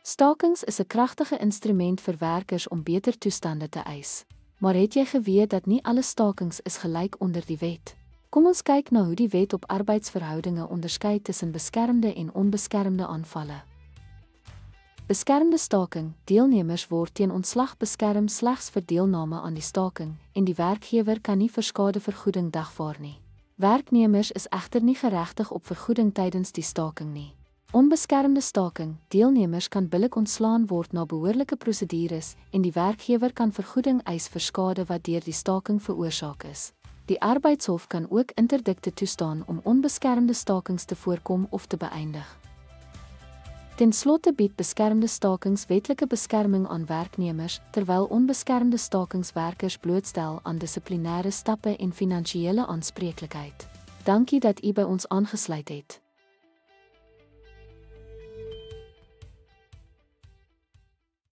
Stakings is 'n kragtige instrument vir werkers om beter toestande te eis. Maar het jy geweet dat nie alle stakings is gelyk onder die wet? Kom ons kyk na hoe die wet op arbeidsverhoudinge onderskei tussen beskermde en onbeskermde aanvalle. Beskermde staking: deelnemers word teen ontslag beskerm slegs vir deelname aan die staking en die werkgewer kan nie vir skadevergoeding dagvaar nie. Werknemers is egter nie geregtig op vergoeding tydens die staking nie. Onbeskermde staking: deelnemers kan billik ontslaan word na behoorlike prosedures en die werkgewer kan vergoeding eis vir skade wat deur die staking veroorsaak is. Die arbeidshof kan ook interdikte toestaan om onbeskermde stakings te voorkom of te beëindig. Ten slotte bied beskermde stakings wetlike beskerming aan werknemers, terwyl onbeskermde stakings werkers blootstel aan dissiplinêre stappe en finansiële aanspreeklikheid. Dankie dat u by ons aangesluit het.